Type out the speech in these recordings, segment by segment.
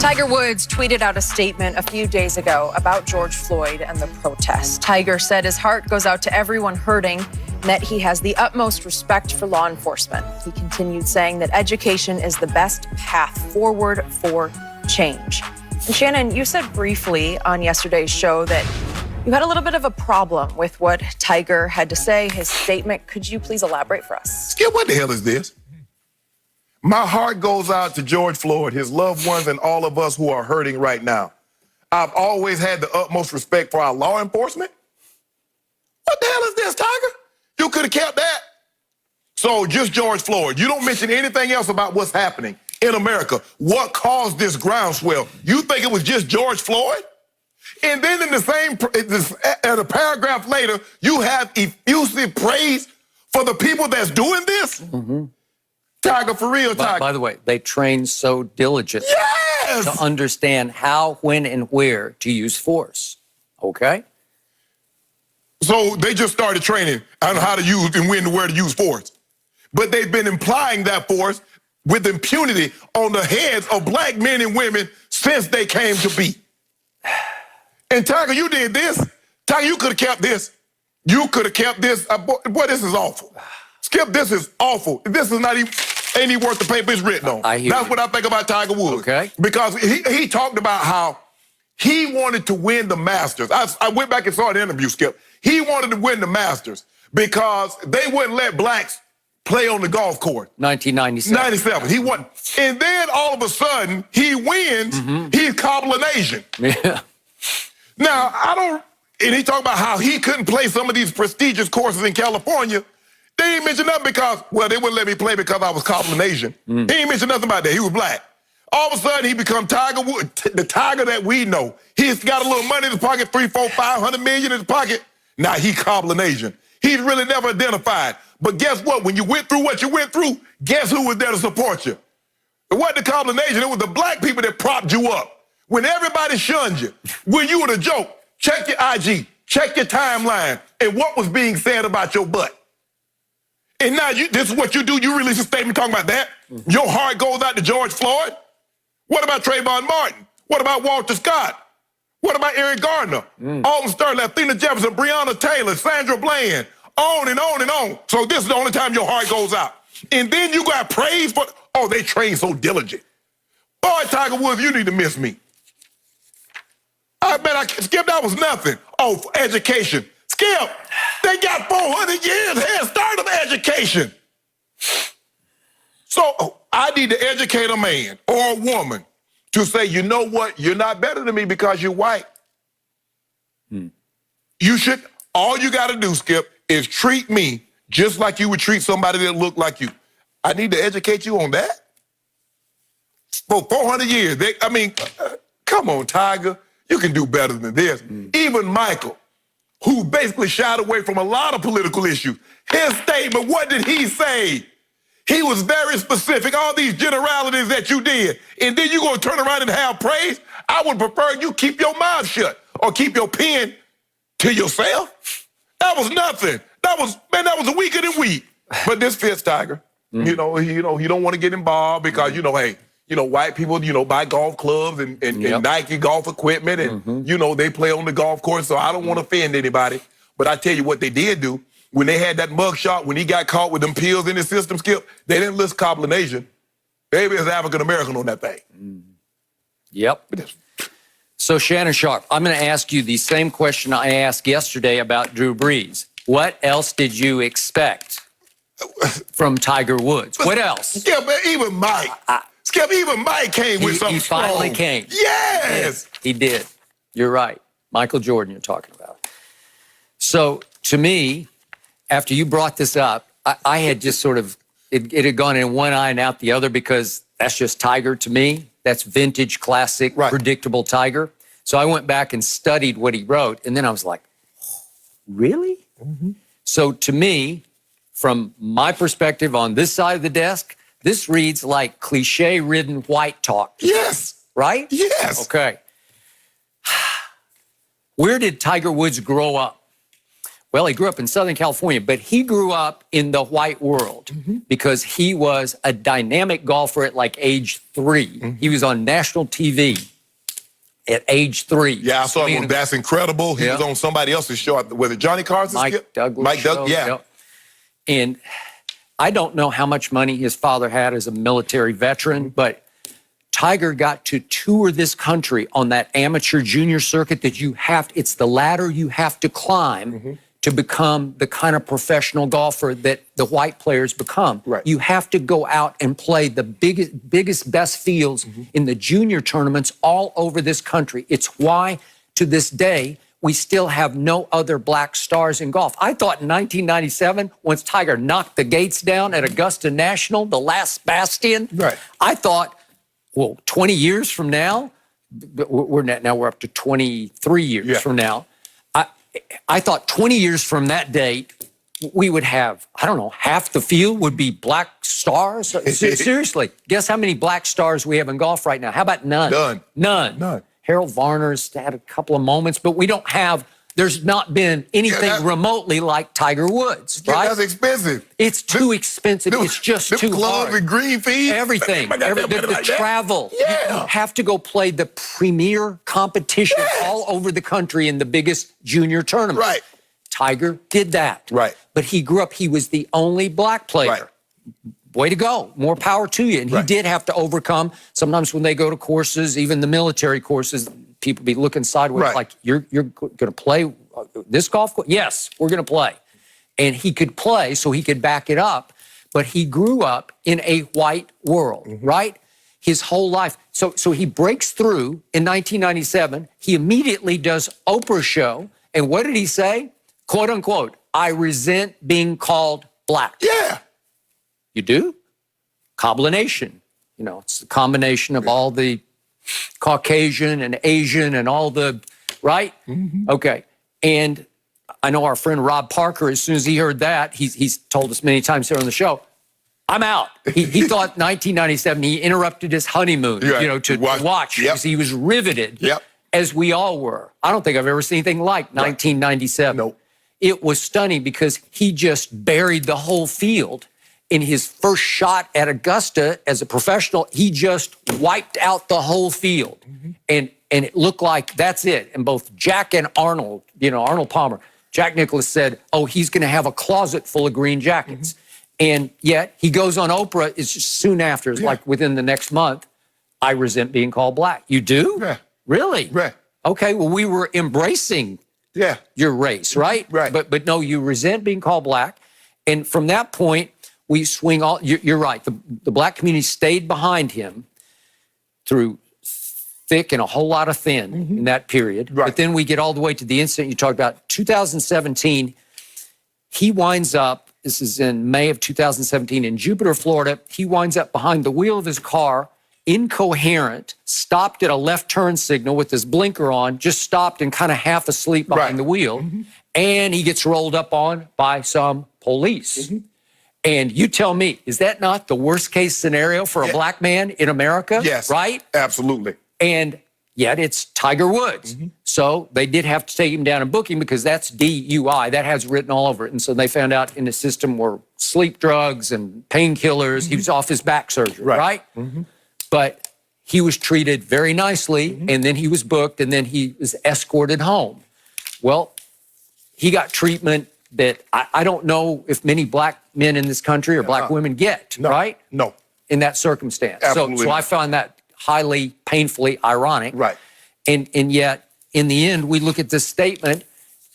Tiger Woods tweeted out a statement a few days ago about George Floyd and the protests. Tiger said his heart goes out to everyone hurting and that he has the utmost respect for law enforcement. He continued saying that education is the best path forward for change. And Shannon, you said briefly on yesterday's show that you had a little bit of a problem with what Tiger had to say, his statement. Could you please elaborate for us? Skip, what the hell is this? My heart goes out to George Floyd, his loved ones, and all of us who are hurting right now. I've always had the utmost respect for our law enforcement. What the hell is this, Tiger? You could have kept that. So just George Floyd. You don't mention anything else about what's happening in America. What caused this groundswell? You think it was just George Floyd? And then in the same, at a paragraph later, you have effusive praise for the people that's doing this? Mm-hmm. Tiger, for real, Tiger. By the way, they train so diligently to understand how, when, and where to use force, okay? So they just started training on how to use and when and where to use force. But they've been implying that force with impunity on the heads of black men and women since they came to be. And Tiger, you did this. Tiger, you could have kept this. You could have kept this. Boy, this is awful. Skip, this is awful. This is not even, ain't even worth the paper it's written on. That's what I think about Tiger Woods. Okay. Because he talked about how he wanted to win the Masters. I went back and saw an interview, Skip. He wanted to win the Masters because they wouldn't let blacks play on the golf course. 1997. 97. He won. And then all of a sudden, he wins. He's cobbling Asian. Yeah. Now, and he talked about how he couldn't play some of these prestigious courses in California. They didn't mention nothing because, well, they wouldn't let me play because I was cobbling Asian. He didn't mention nothing about that. He was black. All of a sudden, he become Tiger Woods, the Tiger that we know. He's got a little money in his pocket, 3, 4, 500 million in his pocket. Now he cobbling Asian. He's really never identified. But guess what? When you went through what you went through, guess who was there to support you? It wasn't the cobbling Asian. It was the black people that propped you up. When everybody shunned you, when you were a joke, check your IG, check your timeline, and what was being said about your butt. And now this is what you do. You release a statement talking about that. Your heart goes out to George Floyd. What about Trayvon Martin? What about Walter Scott? What about Eric Gardner? Alton Sterling, Athena Jefferson, Breonna Taylor, Sandra Bland, on and on and on. So this is the only time your heart goes out. And then you got praise for, oh, they train so diligent. Boy, Tiger Woods, you need to miss me. I bet Skip, that was nothing. Oh, for education. Skip, they got 400 years head start of education. So I need to educate a man or a woman to say, you know what, you're not better than me because you're white. You should, all you got to do, Skip, is treat me just like you would treat somebody that looked like you. I need to educate you on that. For 400 years, come on, Tiger. You can do better than this. Even Michael, who basically shied away from a lot of political issues, his statement, what did he say? He was very specific, all these generalities that you did, and then you're going to turn around and have praise? I would prefer you keep your mouth shut or keep your pen to yourself. That was nothing. That was weaker than weak. But this fits Tiger. You know, he don't want to get involved because, hey, white people, buy golf clubs and Nike golf equipment and, they play on the golf course. So I don't want to offend anybody. But I tell you what they did do. When they had that mugshot, when he got caught with them pills in his system, Skip, they didn't list cobbling Asian. They was African-American on that thing. Yep. So Shannon Sharpe, I'm going to ask you the same question I asked yesterday about Drew Brees. What else did you expect from Tiger Woods? What else? Yeah, but even Mike. Skip, even Mike came with something strong. He finally came. Yes! He did. You're right. Michael Jordan you're talking about. So, to me, after you brought this up, I had just sort of, it had gone in one eye and out the other because that's just Tiger to me. That's vintage, classic, predictable Tiger. So I went back and studied what he wrote, and then I was like, really? So to me, from my perspective on this side of the desk, this reads like cliche-ridden white talk. Yes. Right? Yes. Okay. Where did Tiger Woods grow up? Well, he grew up in Southern California, but he grew up in the white world because he was a dynamic golfer at like age 3. He was on national TV at age 3. Yeah, I saw him on That's Incredible. He was on somebody else's show. Was it Johnny Carson's? Mike Douglas. Mike Douglas, yeah. Yep. And I don't know how much money his father had as a military veteran, but Tiger got to tour this country on that amateur junior circuit that it's the ladder you have to climb to become the kind of professional golfer that the white players become. Right. You have to go out and play the biggest, best fields in the junior tournaments all over this country. It's why, to this day, we still have no other black stars in golf. I thought in 1997, once Tiger knocked the gates down at Augusta National, the last bastion, I thought, well, 20 years from now, we're up to 23 years from now. I thought 20 years from that date, we would have, I don't know, half the field would be black stars. Seriously, guess how many black stars we have in golf right now? How about none? None. Harold Varner's had a couple of moments, but we don't have, there's not been anything remotely like Tiger Woods, right? That's expensive. It's too expensive. It's just too clubs hard. And green fees. Everything. The travel. You have to go play the premier competition all over the country in the biggest junior tournament. Right. Tiger did that. Right. But he grew up, he was the only black player. Right. Way to go. More power to you. And he did have to overcome, sometimes when they go to courses, even the military courses, people be looking sideways like, you're going to play this golf course? Yes, we're going to play. And he could play so he could back it up, but he grew up in a white world, right? His whole life. So he breaks through in 1997. He immediately does Oprah's show. And what did he say? Quote unquote, I resent being called black. Yeah. You do? Combination. You know, it's the combination of all the Caucasian and Asian and all the, right? Okay. And I know our friend Rob Parker, as soon as he heard that, he's told us many times here on the show, I'm out. He thought 1997, he interrupted his honeymoon, to watch because he was riveted, as we all were. I don't think I've ever seen anything like 1997. Nope. It was stunning because he just buried the whole field. In his first shot at Augusta as a professional, he just wiped out the whole field. And it looked like that's it. And both Jack and Arnold, Arnold Palmer, Jack Nicklaus said, oh, he's going to have a closet full of green jackets. And yet he goes on Oprah, it's just soon after, it's like within the next month, I resent being called black. You do? Yeah. Really? Right. Okay, well, we were embracing your race, right? Right. But no, you resent being called black. And from that point, we swing all, you're right, the black community stayed behind him through thick and a whole lot of thin in that period. Right. But then we get all the way to the incident you talked about. 2017, he winds up, this is in May of 2017, in Jupiter, Florida. He winds up behind the wheel of his car, incoherent, stopped at a left turn signal with his blinker on, just stopped and kind of half asleep behind the wheel. And he gets rolled up on by some police. And you tell me, is that not the worst case scenario for a black man in America? Yes. Right? Absolutely. And yet it's Tiger Woods. So they did have to take him down and book him because that's DUI. That has written all over it. And so they found out in the system were sleep drugs and painkillers. He was off his back surgery, right? But he was treated very nicely, and then he was booked, and then he was escorted home. Well, he got treatment that I don't know if many black men in this country or black women get, right? No. In that circumstance. Absolutely. So I find that highly, painfully ironic. Right. And yet, in the end, we look at this statement,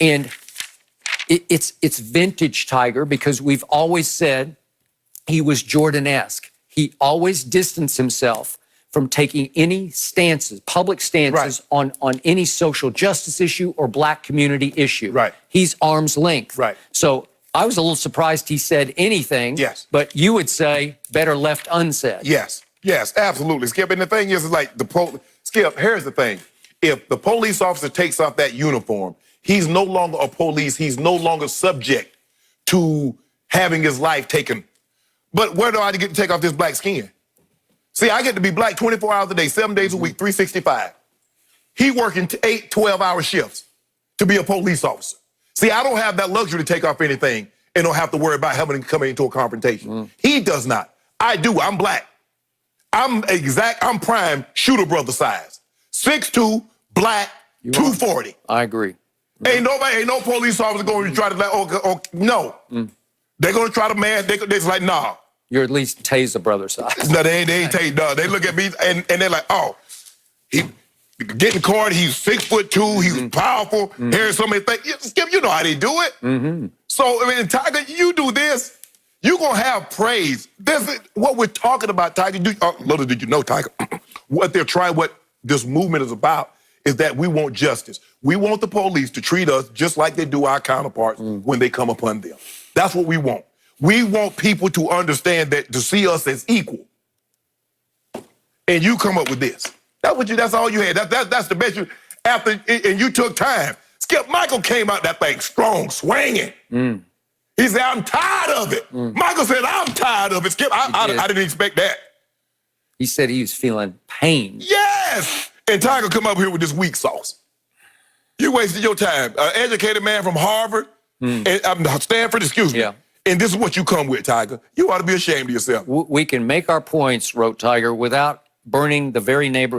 and it's vintage Tiger because we've always said he was Jordan-esque. He always distanced himself from taking any stances, public stances on any social justice issue or black community issue. Right. He's arm's length. Right. So I was a little surprised he said anything. Yes. But you would say better left unsaid. Yes. Yes, absolutely, Skip. And the thing is like Skip, here's the thing. If the police officer takes off that uniform, he's no longer a police. He's no longer subject to having his life taken. But where do I get to take off this black skin? See, I get to be black 24 hours a day, 7 days a week, 365. He working 8, 12-hour shifts to be a police officer. See, I don't have that luxury to take off anything and don't have to worry about having to come into a confrontation. He does not. I do. I'm black. I'm prime shooter brother size. 6'2", black, 240. I agree. Ain't no police officer going to try to no. They're going to try to they're like, nah. You're at least Taser brother size. No, they ain't take, no. They look at me and they're like, oh, he getting caught, he's 6'2", he's powerful, hearing so many things. Skip, you know how they do it. So, I mean, Tiger, you do this, you're going to have praise. This is what we're talking about, Tiger. Little did you know, Tiger, what this movement is about is that we want justice. We want the police to treat us just like they do our counterparts when they come upon them. That's what we want. We want people to understand that, to see us as equal. And you come up with this. That's all you had. That's the best you, and you took time. Skip Michael came out that thing strong, swinging. He said, I'm tired of it. Michael said, I'm tired of it. Skip, I didn't expect that. He said he was feeling pain. Yes! And Tiger come up here with this weak sauce. You wasted your time. An educated man from Harvard, and Stanford, excuse me. Yeah. And this is what you come with, Tiger. You ought to be ashamed of yourself. We can make our points, wrote Tiger, without burning the very neighborhood